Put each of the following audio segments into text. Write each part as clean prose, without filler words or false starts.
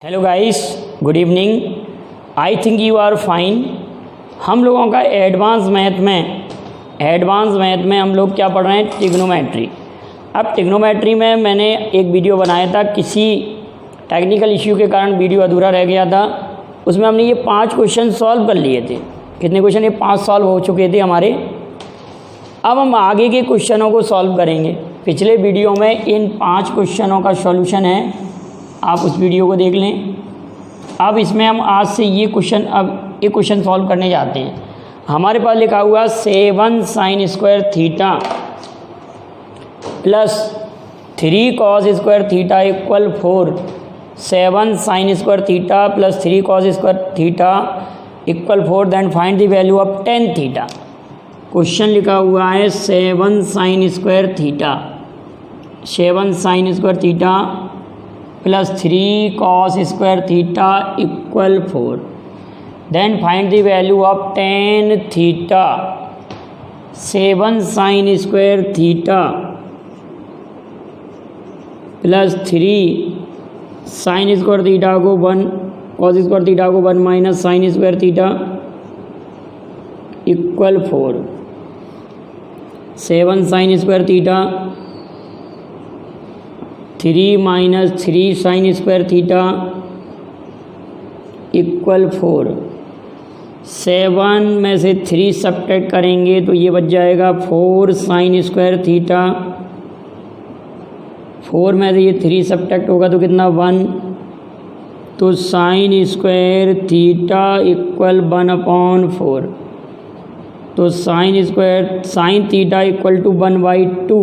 Hello guys, good evening. I think you are fine. हम लोगों का एडवांस मैथ में हम लोग क्या पढ़ रहे हैं? ट्रिग्नोमेट्री। अब ट्रिग्नोमेट्री में मैंने एक वीडियो बनाया था, किसी टेक्निकल इश्यू के कारण वीडियो अधूरा रह गया था। उसमें हमने ये 5 क्वेश्चन सॉल्व कर लिए थे। कितने क्वेश्चन? ये 5 सॉल्व हो चुके थे हमारे। अब हम आगे के क्वेश्चनों को सॉल्व करेंगे। पिछले वीडियो में इन 5 क्वेश्चनों का सॉल्यूशन है, आप उस वीडियो को देख लें। अब इसमें हम आज से ये क्वेश्चन सॉल्व करने जाते हैं। हमारे पास लिखा हुआ 7 sin square theta plus 3 cos square theta equal 4। 7 sin square theta plus 3 cos square theta equal 4। Then find the value of tan theta. Question लिखा हुआ है 7 sin square theta, 7 sin square theta plus 3 cos square theta equal 4। Then find the value of tan theta. 7 sin square theta plus 3 sin square theta को 1 cos square theta को 1 minus sin square theta equal 4। 7 sin square theta 3 minus 3 sin square theta equal 4। 7 में से 3 subtract करेंगे तो ये बच जाएगा 4 sin square theta. 4 में से ये 3 सब्ट्रैक्ट होगा तो कितना? 1। तो sin स्क्वायर थीटा इक्वल 1/4। तो sin theta equal to 1/2।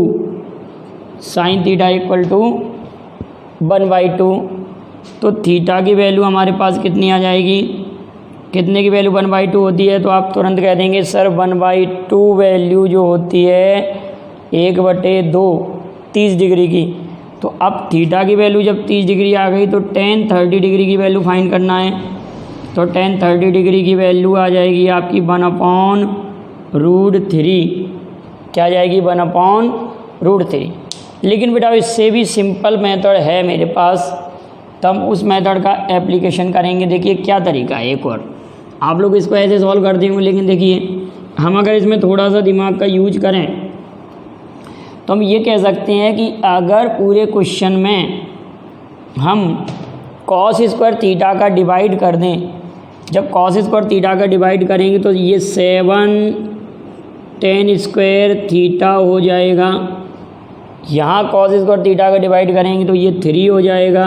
sin theta equal to 1/2। तो थीटा की वैल्यू हमारे पास कितनी आ जाएगी? कितने की वैल्यू 1/2 होती है? तो आप तुरंत कह देंगे सर 1/2 वैल्यू जो होती है 1/2 30 डिग्री की। तो अब थीटा की वैल्यू जब 30 डिग्री आ गई तो tan 30 डिग्री की वैल्यू फाइंड करना है। तो tan 30 डिग्री की वैल्यू आ जाएगी आपकी 1/√3। क्या आ जाएगी? 1/√3। लेकिन बेटा इससे भी सिंपल मेथड है मेरे पास, तो हम उस मेथड का एप्लीकेशन करेंगे। देखिए क्या तरीका है। एक और आप लोग इसको ऐसे सॉल्व कर देंगे, लेकिन देखिए हम अगर इसमें थोड़ा सा दिमाग का यूज करें तो हम ये कह सकते हैं कि अगर पूरे क्वेश्चन में हम cos स्क्वायर थीटा का डिवाइड कर दें, जब cos स्क्वायर थीटा का डिवाइड करेंगे तो ये 7 tan स्क्वायर थीटा हो जाएगा। यहाँ cos स्क्वायर थीटा का डिवाइड करेंगे तो ये 3 हो जाएगा,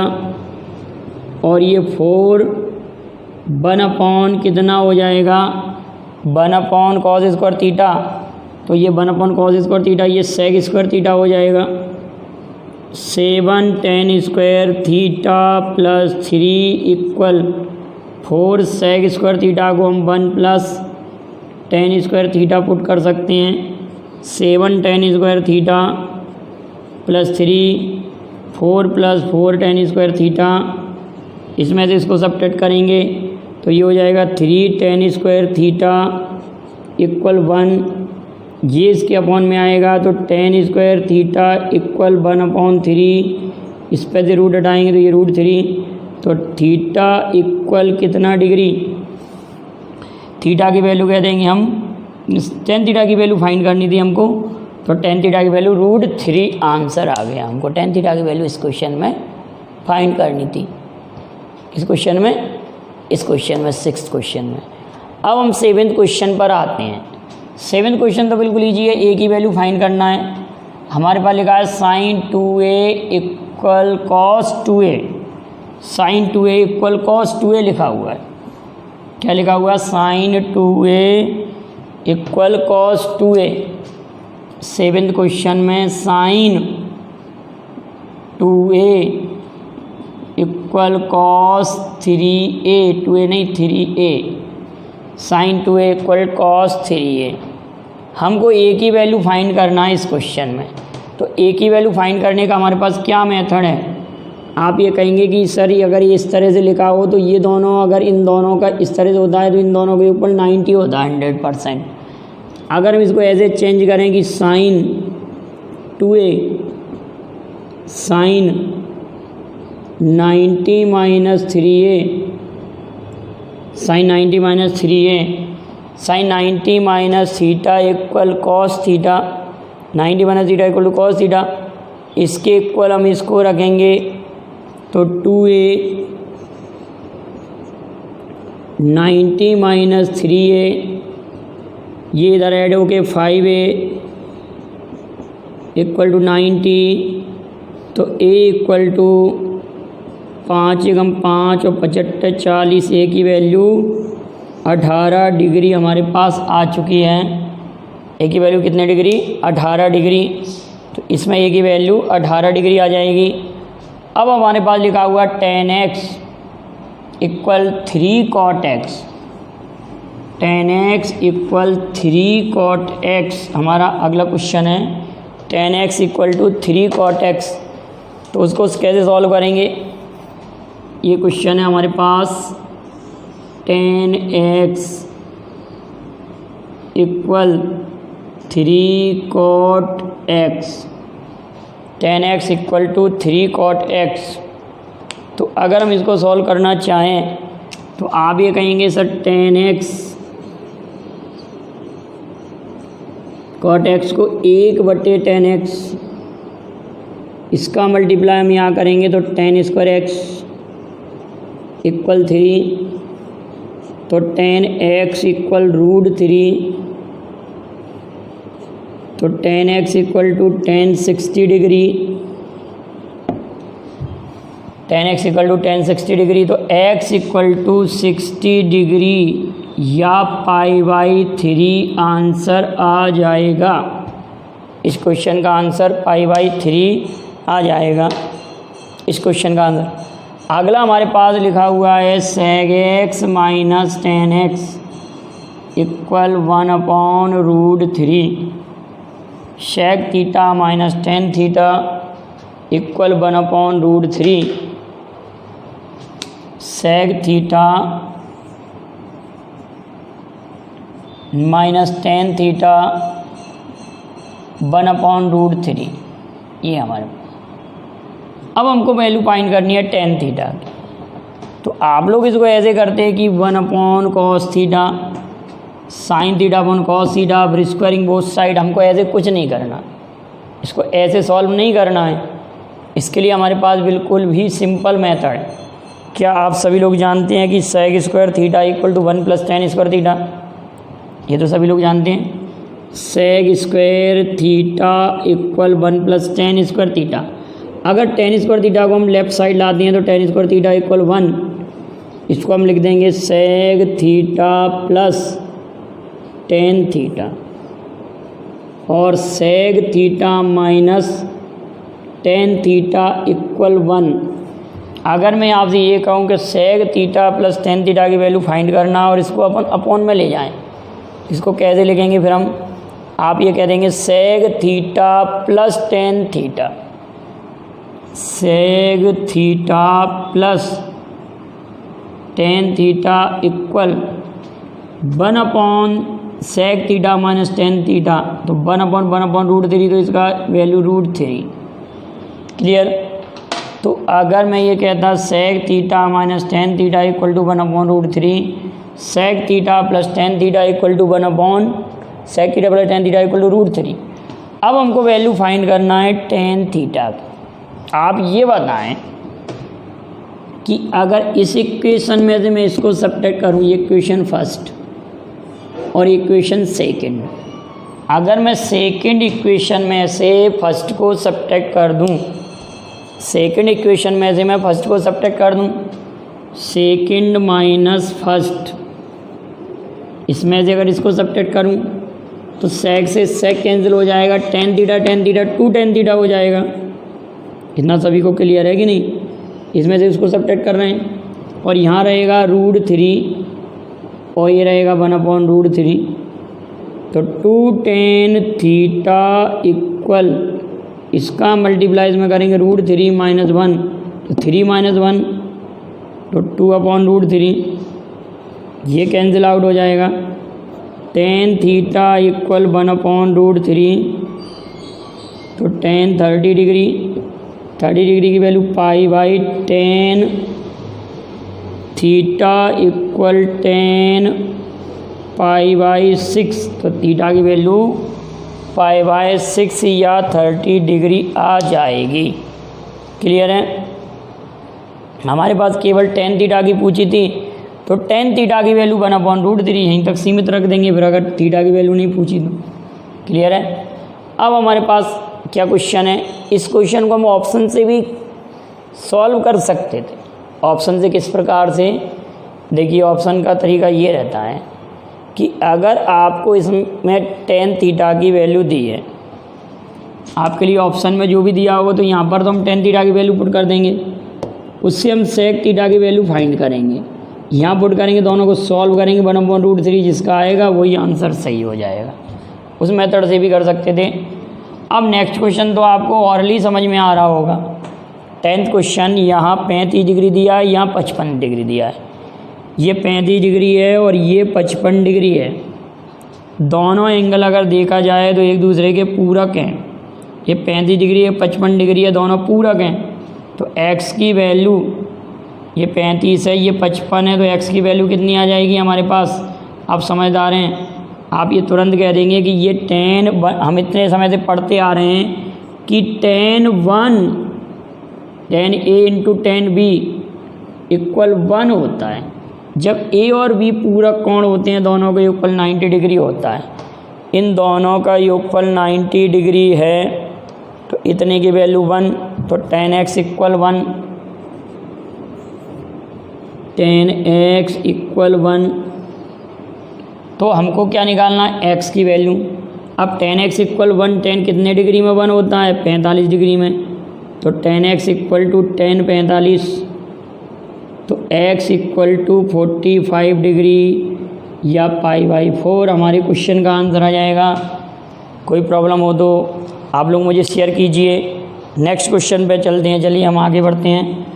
और ये 4 1 कितना हो जाएगा? 1 cos स्क्वायर थीटा। तो ये 1 cos स्क्वायर थीटा, ये sec स्क्वायर थीटा हो जाएगा। 7 tan square theta plus 3 equal 4 sec square theta को हम 1 plus tan square theta put कर सकते हैं। 7 tan square theta plus 3 4 plus 4 tan square theta. इसमें से इसको सब्ट्रैक्ट करेंगे तो ये हो जाएगा 3 tan स्क्वायर थीटा इक्वल 1। ये इसके अपॉन में आएगा तो tan स्क्वायर थीटा इक्वल 1/3। इस पर से रूट हटाएंगे तो ये √3। तो थीटा इक्वल कितना डिग्री? थीटा की वैल्यू कह देंगे हम, tan थीटा की वैल्यू फाइंड करनी थी हमको, तो tan थीटा की वैल्यू √3 आंसर आ गया हमको। tan थीटा की वैल्यू इस क्वेश्चन में फाइंड करनी थी। इस क्वेश्चन में 6th क्वेश्चन में। अब हम 7th क्वेश्चन पर आते हैं। 7th क्वेश्चन तो बिल्कुल ईजी है, a की वैल्यू फाइंड करना है। हमारे पास लिखा है sin 2a equal cos 2a। sin 2a equal cos 2a लिखा हुआ है। क्या लिखा हुआ है? sin 2a equal cos 2a। 7th question में sin 2a equal cos 3a, 2a नहीं 3a, sin 2a equal cos 3a। हमको a की वैल्यू फाइंड करना है इस क्वेश्चन में। तो a की वैल्यू फाइंड करने का हमारे पास क्या मेथड है? आप ये कहेंगे कि सर अगर ये इस तरह से लिखा हो तो ये दोनों, अगर इन दोनों का इस तरह से होता है तो इन दोनों के ऊपर 90 होता है 100%। अगर हम इसको ऐसे चेंज करें कि sin 2a sin 90 minus 3a sine 90 minus 3a sine 90 minus theta equal cos theta, 90 minus theta equal to cos theta. इसके इक्वल हम इसको रखेंगे तो 2a 90 माइनस 3a, ये इधर ऐड हो के 5a इक्वल टू 90, तो a इक्वल टू 5 एकम 5 और 75 40, a की वैल्यू 18 डिग्री हमारे पास आ चुकी है। a की वैल्यू कितने डिग्री? 18 डिग्री। तो इसमें a की वैल्यू 18 डिग्री आ जाएगी। अब हमारे पास लिखा हुआ tan x equal 3 cot x, tan x equal 3 cot x हमारा अगला क्वेश्चन है। tan x equal to 3 cot x, तो उसको कैसे सॉल्व करेंगे? ये क्वेश्चन है हमारे पास। tan x equal 3 cot x, tan x equal to 3 cot x। तो अगर हम इसको सॉल्व करना चाहें तो आप ये कहेंगे sir tan x cot x को 1/tan x, इसका मल्टीप्लाई हम यहाँ करेंगे तो tan स्क्वायर x इक्वल 3, तो tan x इक्वल √3, तो tan x equal to tan 60 degree, tan x equal to tan 60 degree, तो x इक्वल टू 60 डिग्री या π/3 आंसर आ जाएगा। इस क्वेश्चन का आंसर π/3 आ जाएगा, इस क्वेश्चन का आंसर। अगला हमारे पास लिखा हुआ है sec x minus tan x equal 1/√3, sec theta minus tan theta equal 1/√3, sec theta minus tan theta 1/√3, ये हमारे। अब हमको वैल्यू फाइंड करनी है tan थीटा की। तो आप लोग इसको ऐसे करते हैं कि 1/cos theta sine theta upon cos theta, फिर स्क्वायरिंग बोथ साइड। हमको ऐसे कुछ नहीं करना, इसको ऐसे सॉल्व नहीं करना है। इसके लिए हमारे पास बिल्कुल भी सिंपल मेथड है। क्या आप सभी लोग जानते हैं कि sec square theta equal to 1 + tan square theta? ये तो सभी लोग जानते हैं। sec square theta equal 1 + tan square theta. अगर tan स्क्वायर थीटा को हम लेफ्ट साइड लाते हैं तो tan स्क्वायर थीटा इक्वल 1, इसको हम लिख देंगे sec theta plus tan theta, और sec theta minus tan theta equal 1। अगर मैं आपसे ये कहूँ कि sec theta plus tan theta की वैल्यू फाइंड करना और इसको अपन अपॉन में ले जाएं, इसको कैसे लिखेंगे फिर हम? आप ये कह देंगे sec theta plus tan theta, sec theta plus tan theta equal 1/sec theta minus tan theta, तो 1/1/√3, तो इसका वैल्यू √3। क्लियर? तो अगर मैं ये कहता sec theta minus tan theta equal to 1/√3, sec theta plus tan theta equal to 1/sec theta plus tan theta equal to √3। अब हमको वैल्यू फाइंड करना है tan थीटा की। आप ये बताएं कि अगर इस इक्वेशन में से मैं इसको सब्ट्रैक्ट करूँ, ये इक्वेशन फर्स्ट और इक्वेशन सेकंड, अगर मैं सेकंड इक्वेशन में से फर्स्ट को सब्ट्रैक्ट कर दूं, सेकंड इक्वेशन में से मैं फर्स्ट को सब्ट्रैक्ट कर दूं, सेकंड माइनस फर्स्ट, इसमें से अगर इसको सब्ट्रैक्ट करूं तो sec से sec कैंसिल हो जाएगा, tan थीटा 2 tan थीटा हो जाएगा। इतना सभी को क्लियर है कि नहीं? इसमें से इसको सब्ट्रैक्ट कर रहे हैं और यहाँ रहेगा √3 और ये रहेगा 1/√3, तो 2 tan थीटा इक्वल, इसका मल्टीप्लाई में करेंगे √3 माइनस 1, तो 3 माइनस 1, तो 2/√3, ये कैंसिल आउट हो जाएगा। tan थीटा इक्वल 1/√3, तो tan 30 डिग्री 30 डिग्री की वैल्यू π/10 थीटा इक्वल 10 π/6, तो थीटा की वैल्यू π/6 या 30 डिग्री आ जाएगी। क्लियर है? हमारे पास केवल 10 थीटा की पूछी थी, तो 10 थीटा की वैल्यू 1/√3 यहीं तक सीमित रख देंगे, फिर अगर थीटा की वैल्यू नहीं पूछी तो। क्लियर है? अब हमारे पास क्या क्वेश्चन है, इस क्वेश्चन को हम ऑप्शन से भी सॉल्व कर सकते थे। ऑप्शन से किस प्रकार से? देखिए, ऑप्शन का तरीका ये रहता है कि अगर आपको इसमें 10 थीटा की वैल्यू दी है, आपके लिए ऑप्शन में जो भी दिया होगा तो यहाँ पर तो हम 10 थीटा की वैल्यू पुट कर देंगे, उससे हम सेक थीटा की वैल्यू फाइंड करेंगे, यहाँ पुट करेंगे, दोनों को सॉल्व करेंगे, 1/√3 जिसका आएगा वही आंसर सही हो जाएगा। उस मेथड से भी कर सकते थे। अब नेक्स्ट क्वेश्चन तो आपको ऑरली समझ में आ रहा होगा। 10th क्वेश्चन, यहाँ 35 डिग्री दिया है, यहाँ 55 डिग्री दिया है। ये 35 डिग्री है और ये 55 डिग्री है। दोनों एंगल अगर देखा जाए तो एक दूसरे के पूरक हैं। ये 35 डिग्री है, 55 डिग्री है, दोनों पूरक हैं। तो x की वैल्यू, ये 35 है, ये 55 है, तो x की वैल्यू कितनी आ जाएगी हमारे पास? आप समझदार हैं, आप ये तुरंत कह देंगे कि ये हम इतने समय से पढ़ते आ रहे हैं कि tan A into tan B equal 1 होता है। जब A और B पूरक कोण होते हैं, दोनों का योगफल 90 डिग्री होता है। इन दोनों का योगफल 90 डिग्री है, तो इतने की वैल्यू 1, तो tan x equal 1, tan x equal 1। तो हमको क्या निकालना है? x की वैल्यू। अब tan x इक्वल 1, tan कितने डिग्री में 1 होता है? 45 डिग्री में। तो tan x equal to tan 45, तो x इक्वल टू 45 डिग्री या π/4 हमारे क्वेश्चन का आंसर आ जाएगा। कोई प्रॉब्लम हो तो आप लोग मुझे शेयर कीजिए। नेक्स्ट क्वेश्चन पे चलते हैं, चलिए हम आगे बढ़ते हैं।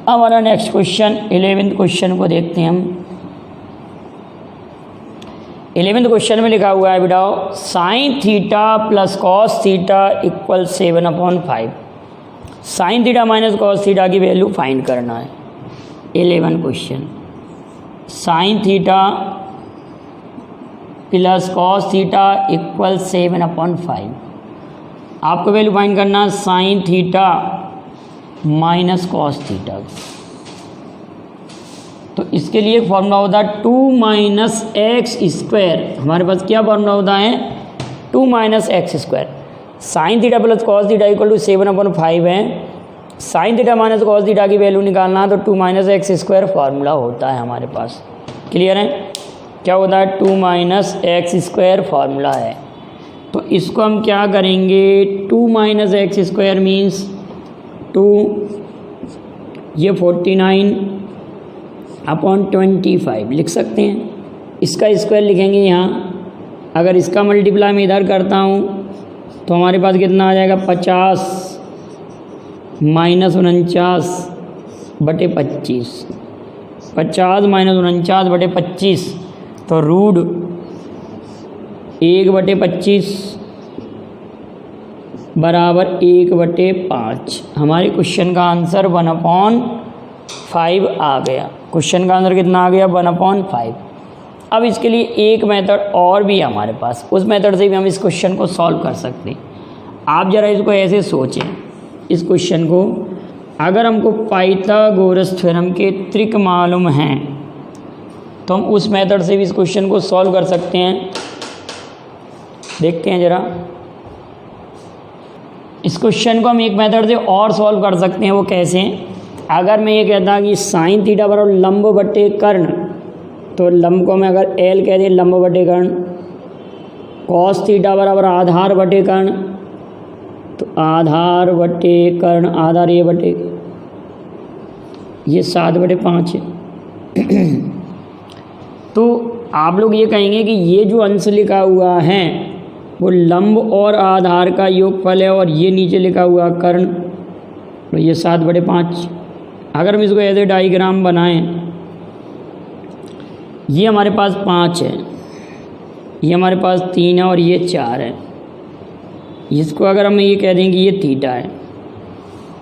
हमारा नेक्स्ट क्वेश्चन 11th क्वेश्चन को देखते हैं हम। 11th क्वेश्चन में लिखा हुआ है बेटाओ, sine theta plus cos theta equal 7/5। Sine theta minus cos theta की वैल्यू फाइंड करना है। 11 question, sine theta plus cos theta equal 7/5। आपको वैल्यू फाइंड करना है sine theta minus cos theta. तो इसके लिए फॉर्मूला होता है 2 - x²। हमारे पास क्या फॉर्मूला होता है? 2 - x²। Sine theta plus cos theta equal to 7/5 है। Sine theta minus cos theta की वैल्यू निकालना, तो 2 - x² फार्मूला होता है हमारे पास। क्लियर है? क्या होता है? 2 - x² फार्मूला है। तो इसको हम क्या करेंगे? 2 - x² मीन्स 2, ये 49/25 लिख सकते हैं। इसका स्क्वायर लिखेंगे यहाँ। अगर इसका मल्टीप्लाई मैं इधर करता हूँ तो हमारे पास कितना आ जाएगा? 50 - 49/25। 50 - 49/25, तो रूट 1/25 बराबर 1/5। हमारे क्वेश्चन का आंसर 1/5 आ गया। क्वेश्चन का आंसर कितना आ गया? 1/5। अब इसके लिए एक मेथड और भी है हमारे पास, उस मेथड से भी हम इस क्वेश्चन को सॉल्व कर सकते हैं। आप ज़रा इसको ऐसे सोचें, इस क्वेश्चन को, अगर हमको पाइथागोरस थ्योरम के ट्रिक मालूम हैं तो हम उस मेथड से भी इस क्वेश्चन को सॉल्व कर सकते हैं। देखते हैं ज़रा, इस क्वेश्चन को हम एक मेथड से और सॉल्व कर सकते हैं। वो कैसे? अगर मैं ये कहता कि साइन थीटा बराबर लंब बटे कर्ण, तो लंब को मैं अगर एल कह दें, लंब बटे कर्ण। कॉस थीटा बराबर आधार बटे कर्ण, तो आधार बटे कर्ण, आधार ये बटे, ये 7/5 है। तो आप लोग ये कहेंगे कि ये जो अंश लिखा हुआ है वो लंब और आधार का योगफल है, और ये नीचे लिखा हुआ कर्ण, तो ये 7/5। अगर हम इसको ऐसे डायग्राम बनाएं, ये हमारे पास 5 है, ये हमारे पास 3 है और ये 4 है। इसको अगर हम ये कह दें कि ये थीटा है,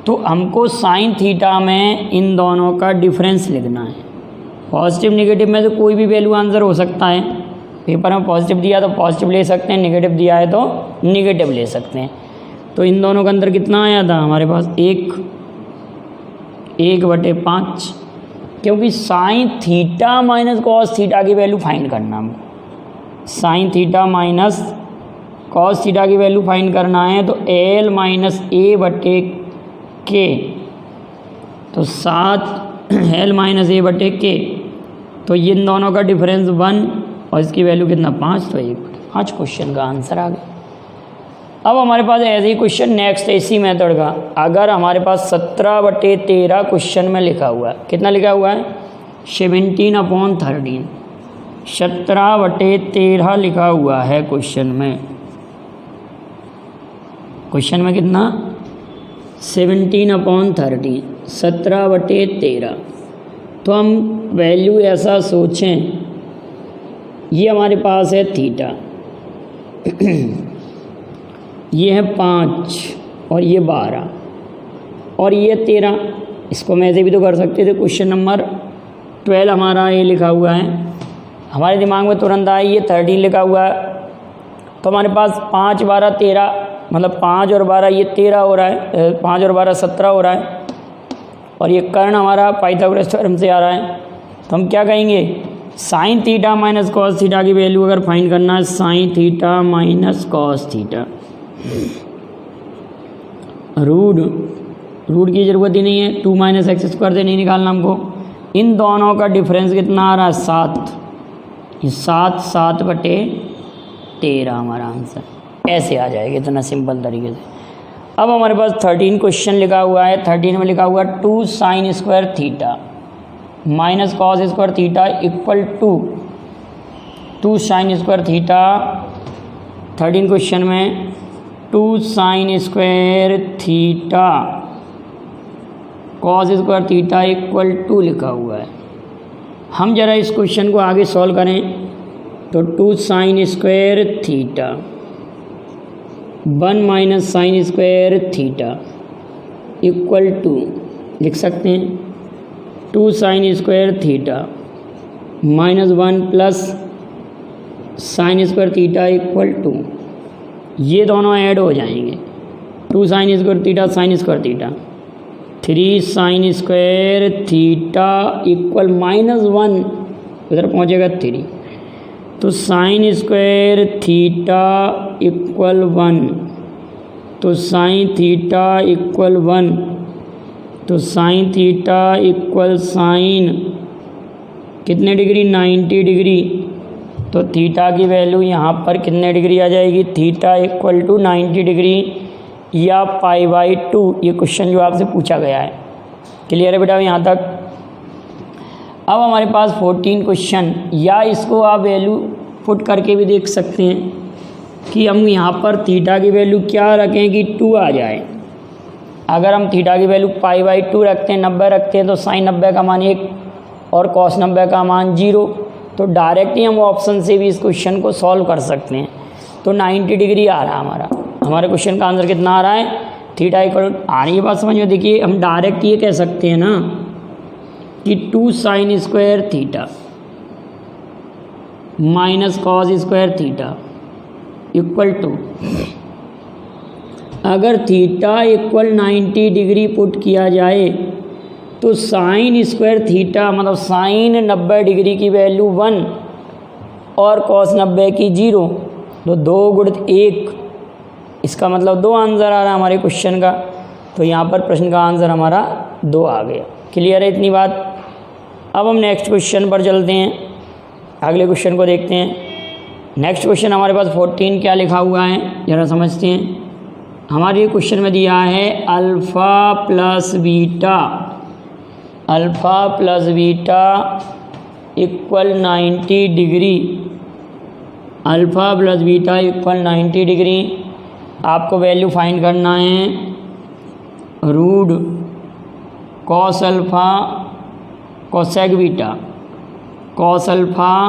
तो हमको साइन थीटा में इन दोनों का डिफरेंस लिखना है। पॉजिटिव निगेटिव में तो कोई भी वैल्यू आंसर हो सकता है। पेपर में पॉजिटिव दिया तो पॉजिटिव ले सकते हैं, निगेटिव दिया है तो निगेटिव ले सकते हैं। तो इन दोनों का अंतर कितना आया था हमारे पास? 1/5, क्योंकि sign theta minus cos theta की वैल्यू फाइंड करना हमको। Sign theta minus cos theta की वैल्यू फाइंड करना है तो L माइनस A/K, तो 7 L माइनस A/K, तो इन दोनों का डिफरेंस 1 और इसकी वैल्यू कितना 5, तो 1/5 क्वेश्चन का आंसर आ गया। अब हमारे पास ऐसे ही क्वेश्चन नेक्स्ट इसी मेथड का, अगर हमारे पास 17/13 क्वेश्चन में लिखा हुआ है, कितना लिखा हुआ है? 17/13, 17/13 लिखा हुआ है क्वेश्चन में। क्वेश्चन में कितना? 17/13, 17/13। तो हम वैल्यू ऐसा सोचें, ये हमारे पास है थीटा, ये है 5 और ये 12 और ये 13। इसको मैं ऐसे भी तो कर सकते थे। क्वेश्चन नंबर 12 हमारा ये लिखा हुआ है, हमारे दिमाग में तुरंत आया ये 13 लिखा हुआ है। तो हमारे पास 5, 12, 13, मतलब 5 और 12 ये 13 हो रहा है, 5 और 12 17 हो रहा है। और ये कर्ण हमारा पाइथागोरस थ्योरम से आ रहा है। तो हम क्या कहेंगे? Sine theta minus cos theta की वैल्यू अगर फाइंड करना है, sine theta minus cos theta, root की ज़रूरत ही नहीं है, 2 - x² से नहीं निकालना हमको। इन दोनों का डिफरेंस कितना आ रहा है? 7, ये 7/13 हमारा आंसर ऐसे आ जाएगा, इतना सिंपल तरीके से। अब हमारे पास 13 क्वेश्चन लिखा हुआ है। 13 में लिखा हुआ है 2 sin² theta minus cos² theta equal to 2 sin² theta. 13 question में 2 sin² theta cos² theta equal to लिखा हुआ है। हम जरा इस क्वेश्चन को आगे सॉल्व करें तो 2 sin² theta 1 minus sin² theta equal to लिख सकते हैं 2 sin² theta minus 1 plus sin² theta equal to, ये दोनों ऐड हो जाएंगे। 2 sin² theta sin² theta, 3 sin² theta equal -1, इधर पहुँचेगा 3, तो sin² थीटा इक्वल 1, तो sin थीटा इक्वल 1, तो sin थीटा इक्वल साइन कितने डिग्री? 90 डिग्री। तो थीटा की वैल्यू यहाँ पर कितने डिग्री आ जाएगी? थीटा इक्वल टू 90 डिग्री या π/2। ये क्वेश्चन जो आपसे पूछा गया है। क्लियर है बेटा यहाँ तक? अब हमारे पास 14 क्वेश्चन, या इसको आप वैल्यू पुट करके भी देख सकते हैं कि हम यहाँ पर थीटा की वैल्यू क्या रखें कि 2 आ जाए। अगर हम थीटा की वैल्यू π/2 रखते हैं, 90 रखते हैं, तो साइन 90 का मान 1 और कॉस 90 का मान 0। तो डायरेक्ट ही हम ऑप्शन से भी इस क्वेश्चन को सॉल्व कर सकते हैं। तो 90 डिग्री आ रहा है हमारे क्वेश्चन का आंसर कितना आ रहा है? थीटा इक्वल, आ रही है बात समझ में? देखिए हम डायरेक्ट ये कह सकते हैं ना कि 2 sin² theta minus cos² theta equal to, अगर थीटा इक्वल 90 डिग्री पुट किया जाए तो sin² थीटा मतलब साइन 90 डिग्री की वैल्यू 1 और cos 90 की 0, तो 2 × 1, इसका मतलब 2 आंसर आ रहा है हमारे क्वेश्चन का। तो यहाँ पर प्रश्न का आंसर हमारा 2 आ गया। क्लियर है इतनी बात? अब हम नेक्स्ट क्वेश्चन पर चलते हैं, अगले क्वेश्चन को देखते हैं। नेक्स्ट क्वेश्चन हमारे पास 14 क्या लिखा हुआ है ज़रा समझते हैं। हमारे क्वेश्चन में दिया है alpha plus beta equal 90 degree, alpha plus beta equal 90 degree. आपको वैल्यू फाइंड करना है root cos alpha cosec beta, cos alpha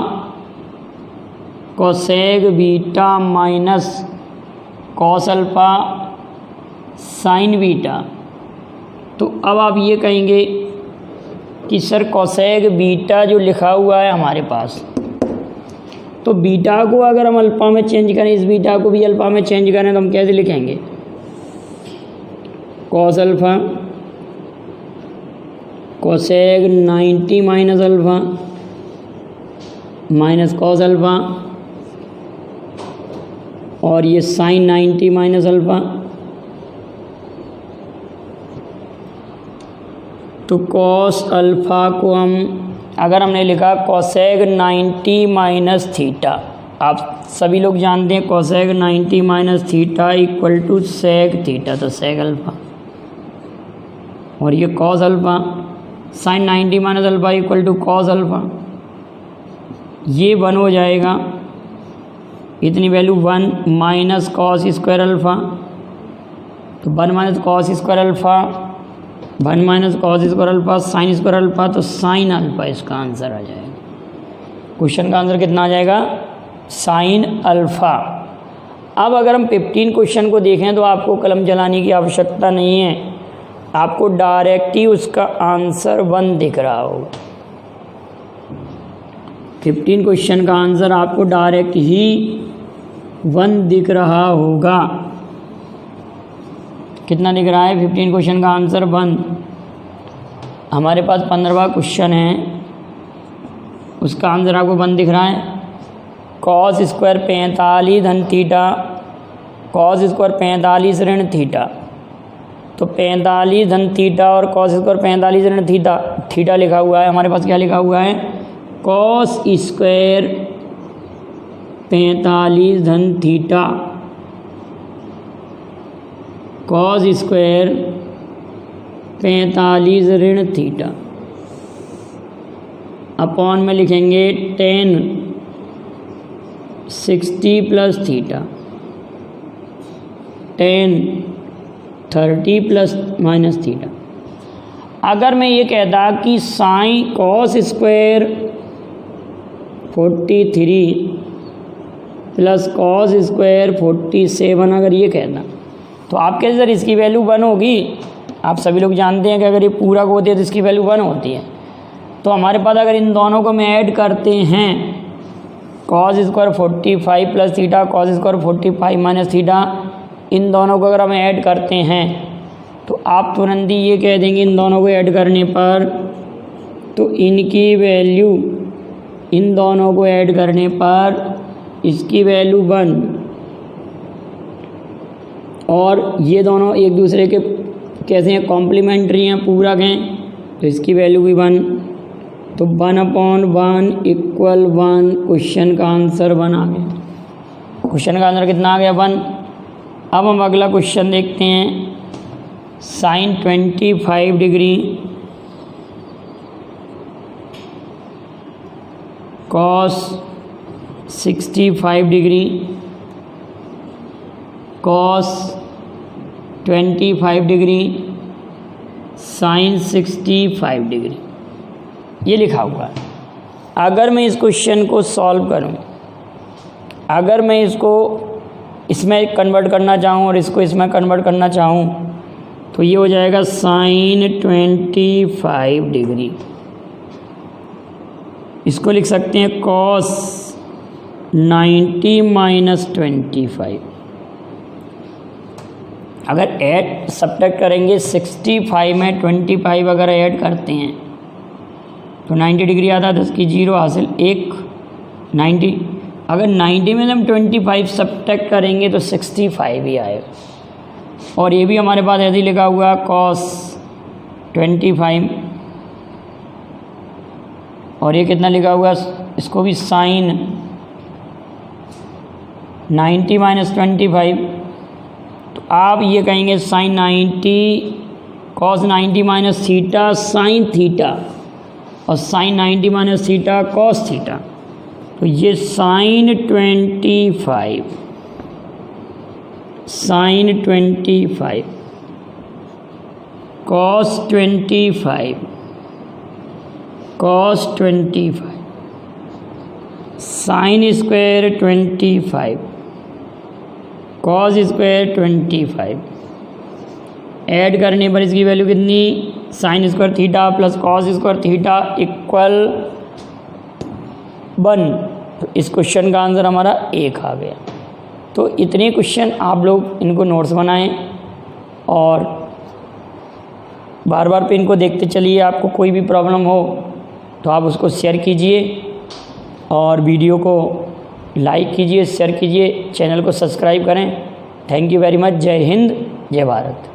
cosec beta minus cos alpha sine beta तो अब आप ये कहेंगे कि सर कोसेक बीटा जो लिखा हुआ है हमारे पास, तो बीटा को अगर हम अल्फ़ा में चेंज करें, इस बीटा को भी अल्फ़ा में चेंज करें, तो हम कैसे लिखेंगे? Cos alpha cosec 90 minus alpha minus cos alpha, और ये साइन 90 माइनस अल्फ़ा। तो कॉस अल्फ़ा को हम अगर हमने लिखा कोसेक 90 माइनस थीटा, आप सभी लोग जानते हैं cosec 90 minus theta equal to sec theta, तो सेक अल्फ़ा, और ये cos alpha sine 90 minus alpha equal to cos alpha, ये 1 हो जाएगा, इतनी value 1 minus cos square alpha, तो 1 minus cos square alpha 1 minus cos square alpha sine square alpha, तो sine alpha इसका आंसर आ जाएगा। क्वेश्चन का आंसर कितना आ जाएगा? Sine alpha. अब अगर हम 15 क्वेश्चन को देखें तो आपको कलम चलाने की आवश्यकता नहीं है, आपको डायरेक्ट ही उसका आंसर 1 दिख रहा होगा। 15 क्वेश्चन का आंसर आपको डायरेक्ट ही 1 दिख रहा होगा। कितना दिख रहा है? 15 क्वेश्चन का आंसर 1। हमारे पास 15वां क्वेश्चन है, उसका आंसर आपको 1 दिख रहा है। कॉस स्क्वायर 45 धन थीटा, कॉस स्क्वायर 45 ऋण थीटा, तो 45 धन थीटा और कॉस स्क्वायर 45 ऋण थीटा, थीटा लिखा हुआ है हमारे पास। क्या लिखा हुआ है? कॉस स्क्वायर 45 धन थीटा, कॉस स्क्वायर 45 ऋण थीटा, अपॉन में लिखेंगे ten 60 plus theta, ten 30 plus minus theta. अगर मैं ये कहता कि sine cos square 43 plus cos square 47, अगर ये कहता तो आप कैसे सर इसकी वैल्यू 1 होगी? आप सभी लोग जानते हैं कि अगर ये पूरा होती है तो इसकी वैल्यू 1 होती है। तो हमारे पास अगर इन दोनों को हम ऐड करते हैं, cos square 45 plus theta, cos square 45 minus theta, इन दोनों को अगर हम ऐड करते हैं तो आप तुरंत ही ये कह देंगे इन दोनों को ऐड करने पर, तो इनकी वैल्यू, इन दोनों को ऐड करने पर इसकी वैल्यू 1, और ये दोनों एक दूसरे के कैसे हैं? कॉम्प्लीमेंट्री हैं, पूरक हैं, तो इसकी वैल्यू भी 1, तो 1/1 इक्वल 1। क्वेश्चन का आंसर 1 आ गया। क्वेश्चन का आंसर कितना आ गया? 1। अब हम अगला क्वेश्चन देखते हैं। Sine 25 degree cos 65 degree cos 25 degree sine 65 degree, ये लिखा हुआ है। अगर मैं इस क्वेश्चन को सॉल्व करूं, अगर मैं इसको इसमें कन्वर्ट करना चाहूं और इसको इसमें कन्वर्ट करना चाहूं, तो ये हो जाएगा साइन 25 डिग्री। इसको लिख सकते हैं कॉस 90 माइनस 25। अगर ऐड सब्ट्रैक्ट करेंगे 65 में 25 अगर ऐड करते हैं तो 90 डिग्री आता है, 10 की 0 हासिल 1 90। अगर 90 में हम 25 सब्ट्रैक्ट करेंगे तो 65 ही आएगा। और ये भी हमारे पास ऐसे ही लिखा हुआ है कॉस 25, और ये कितना लिखा हुआ है? इसको भी साइन 90 माइनस 25। तो आप ये कहेंगे sine 90 cos 90 minus theta sine theta, और sine 90 minus theta cos theta, तो ये sine 25 sine 25 cos 25 cos 25 sine square 25 cos square 25, add करने पर इसकी वैल्यू कितनी, sine square theta plus cos square theta equal 1। तो इस क्वेश्चन का आंसर हमारा 1 आ गया। तो इतने क्वेश्चन आप लोग इनको नोट्स बनाएं और बार बार पे इनको देखते चलिए। आपको कोई भी प्रॉब्लम हो तो आप उसको शेयर कीजिए और वीडियो को लाइक कीजिए, शेयर कीजिए, चैनल को सब्सक्राइब करें। Thank you very much. जय हिंद, जय भारत।